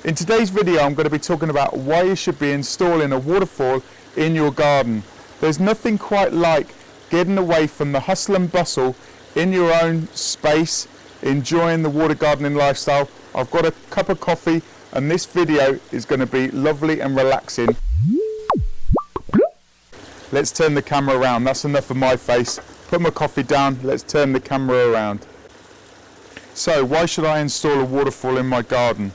In today's video I'm going to be talking about why you should be installing a waterfall in your garden. There's nothing quite like getting away from the hustle and bustle in your own space, enjoying the water gardening lifestyle. I've got a cup of coffee and this video is going to be lovely and relaxing. Let's turn the camera around. That's enough of my face. Put my coffee down, let's turn the camera around. So why should I install a waterfall in my garden?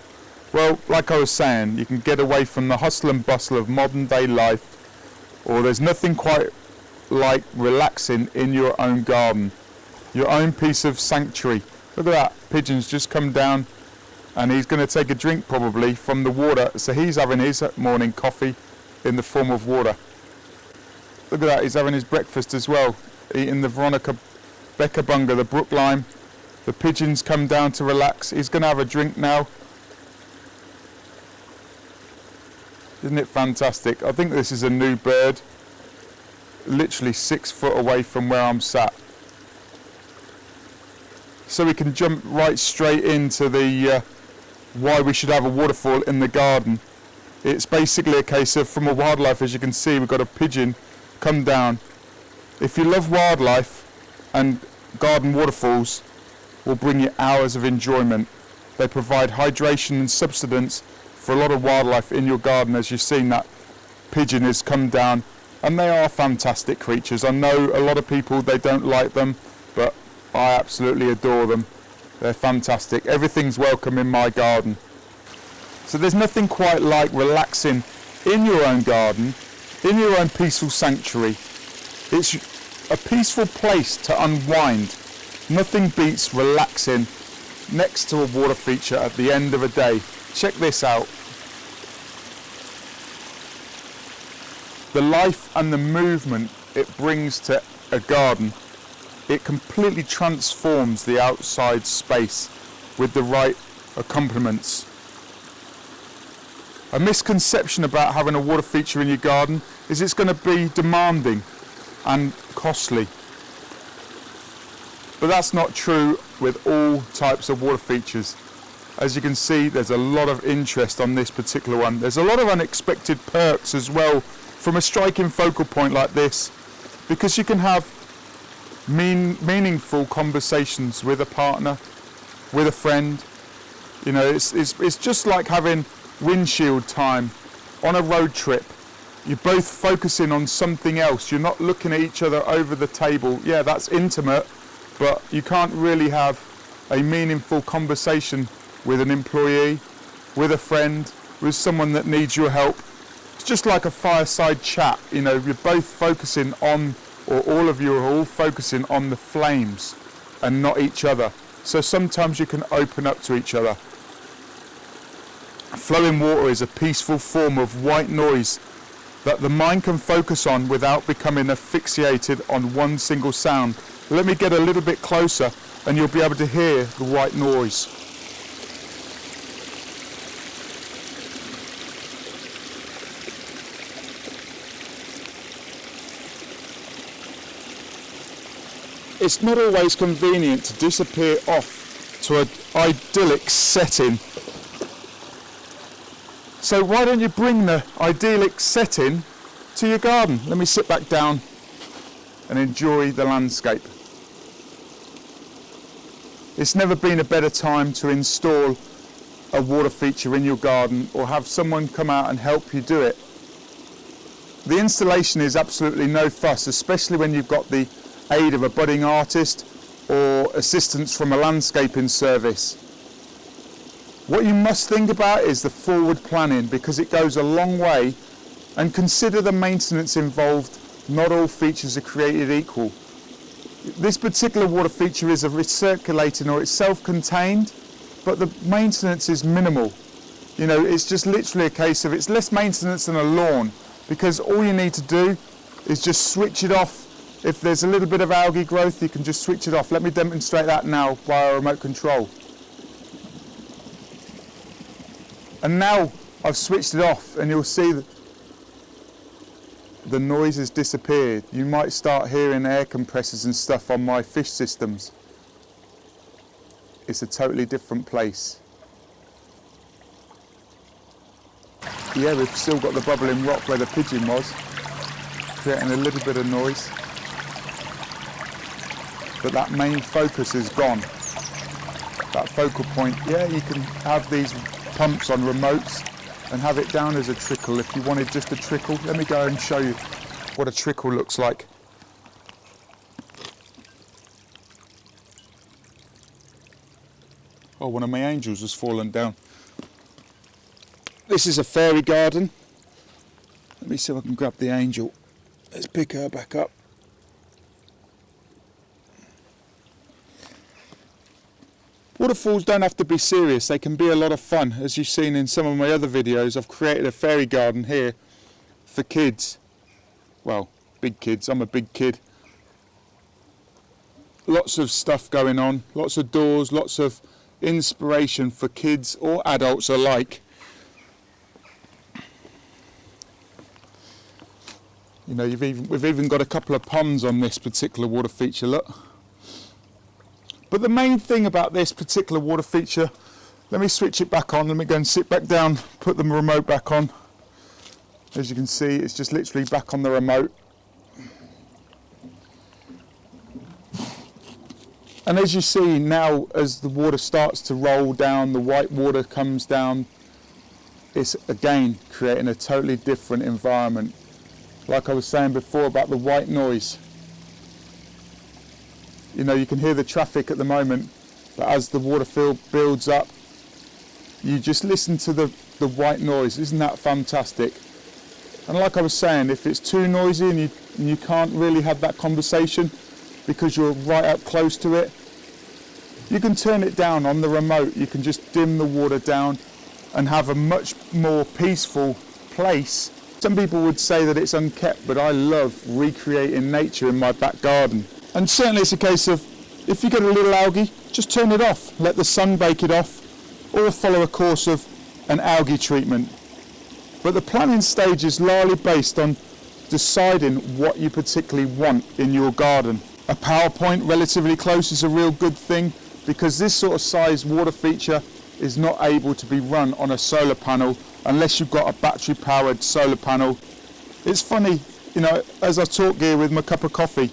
Well, like I was saying, you can get away from the hustle and bustle of modern day life, or there's nothing quite like relaxing in your own garden, your own piece of sanctuary. Look at that, pigeon's just come down and he's going to take a drink probably from the water, so he's having his morning coffee in the form of water. Look at that, he's having his breakfast as well, eating the Veronica Becker Bunga, the brook lime. The pigeon's come down to relax, he's going to have a drink now. Isn't it fantastic? I think this is a new bird, literally 6 foot away from where I'm sat. So we can jump right straight into the why we should have a waterfall in the garden. It's basically a case of, from a wildlife, as you can see, we've got a pigeon come down. If you love wildlife, and garden waterfalls will bring you hours of enjoyment. They provide hydration and subsistence for a lot of wildlife in your garden. As you've seen, that pigeon has come down and they are fantastic creatures. I know a lot of people, they don't like them, but I absolutely adore them. They're fantastic. Everything's welcome in my garden. So there's nothing quite like relaxing in your own garden, in your own peaceful sanctuary. It's a peaceful place to unwind. Nothing beats relaxing next to a water feature at the end of a day. Check this out. The life and the movement it brings to a garden, it completely transforms the outside space with the right accompaniments. A misconception about having a water feature in your garden is it's going to be demanding and costly. But that's not true with all types of water features. As you can see, there's a lot of interest on this particular one. There's a lot of unexpected perks as well from a striking focal point like this, because you can have meaningful conversations with a partner, with a friend. You know, it's just like having windshield time on a road trip. You're both focusing on something else. You're not looking at each other over the table. Yeah, that's intimate, but you can't really have a meaningful conversation with an employee, with a friend, with someone that needs your help. It's just like a fireside chat. You know, you're both focusing on, or all of you are all focusing on the flames and not each other. So sometimes you can open up to each other. Flowing water is a peaceful form of white noise that the mind can focus on without becoming asphyxiated on one single sound. Let me get a little bit closer and you'll be able to hear the white noise. It's not always convenient to disappear off to an idyllic setting. So why don't you bring the idyllic setting to your garden? Let me sit back down and enjoy the landscape. It's never been a better time to install a water feature in your garden or have someone come out and help you do it. The installation is absolutely no fuss, especially when you've got the aid of a budding artist or assistance from a landscaping service. What you must think about is the forward planning, because it goes a long way, and consider the maintenance involved. Not all features are created equal. This particular water feature is a recirculating, or it's self-contained, but the maintenance is minimal. You know, it's just literally a case of, it's less maintenance than a lawn, because all you need to do is just switch it off. If there's a little bit of algae growth, you can just switch it off. Let me demonstrate that now via remote control. And now I've switched it off and you'll see that the noise has disappeared. You might start hearing air compressors and stuff on my fish systems. It's a totally different place. Yeah, we've still got the bubbling rock where the pigeon was, creating a little bit of noise. But that main focus is gone. That focal point, yeah, you can have these pumps on remotes and have it down as a trickle if you wanted just a trickle. Let me go and show you what a trickle looks like. Oh, one of my angels has fallen down. This is a fairy garden. Let me see if I can grab the angel. Let's pick her back up. Waterfalls don't have to be serious, they can be a lot of fun. As you've seen in some of my other videos, I've created a fairy garden here for kids. Well, big kids, I'm a big kid. Lots of stuff going on, lots of doors, lots of inspiration for kids or adults alike. You know, we've even got a couple of ponds on this particular water feature, look. But the main thing about this particular water feature, let me switch it back on, let me go and sit back down, put the remote back on. As you can see, it's just literally back on the remote. And as you see now, as the water starts to roll down, the white water comes down, it's again creating a totally different environment. Like I was saying before about the white noise. You know, you can hear the traffic at the moment, but as the water builds up, you just listen to the white noise. Isn't that fantastic? And like I was saying, if it's too noisy and you can't really have that conversation because you're right up close to it, you can turn it down on the remote. You can just dim the water down and have a much more peaceful place. Some people would say that it's unkept, but I love recreating nature in my back garden. And certainly it's a case of, if you get a little algae, just turn it off, let the sun bake it off, or follow a course of an algae treatment. But the planning stage is largely based on deciding what you particularly want in your garden. A power point relatively close is a real good thing, because this sort of size water feature is not able to be run on a solar panel unless you've got a battery powered solar panel. It's funny, you know, as I talk here with my cup of coffee,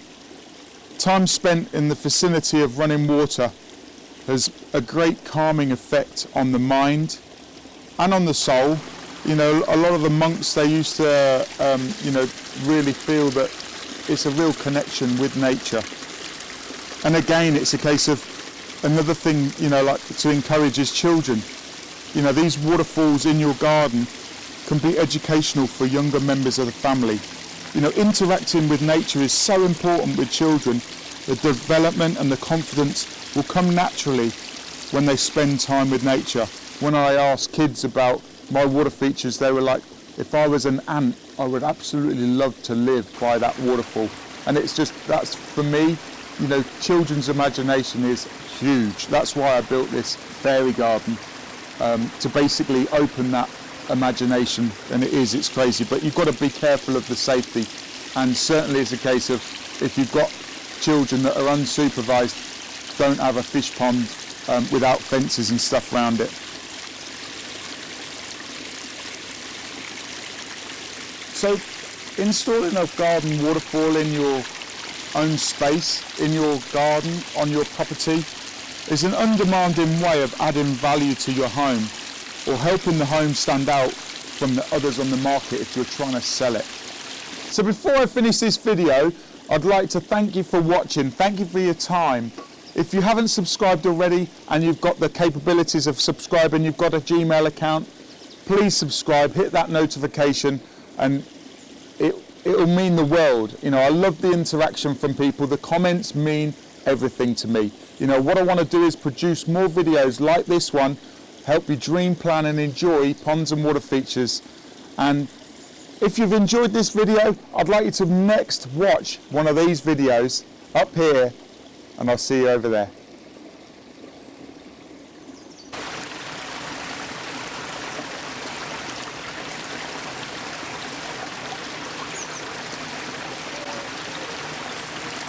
time spent in the vicinity of running water has a great calming effect on the mind and on the soul. You know, a lot of the monks, they used to, you know, really feel that it's a real connection with nature. And again, it's a case of another thing, you know, like to encourage is children. You know, these waterfalls in your garden can be educational for younger members of the family. You know, interacting with nature is so important with children. The development and the confidence will come naturally when they spend time with nature. When I asked kids about my water features, they were like, if I was an ant, I would absolutely love to live by that waterfall. And it's just, that's for me, you know, children's imagination is huge. That's why I built this fairy garden, to basically open that imagination. And it's crazy, but you've got to be careful of the safety. And certainly it's a case of, if you've got children that are unsupervised, don't have a fish pond without fences and stuff around it. So installing a garden waterfall in your own space, in your garden, on your property, is an undemanding way of adding value to your home, or helping the home stand out from the others on the market if you're trying to sell it. So before I finish this video, I'd like to thank you for watching. Thank you for your time. If you haven't subscribed already and you've got the capabilities of subscribing, you've got a Gmail account, please subscribe, hit that notification, and it'll mean the world. You know, I love the interaction from people. The comments mean everything to me. You know, what I want to do is produce more videos like this one, help you dream, plan and enjoy ponds and water features. And if you've enjoyed this video, I'd like you to next watch one of these videos up here, and I'll see you over there.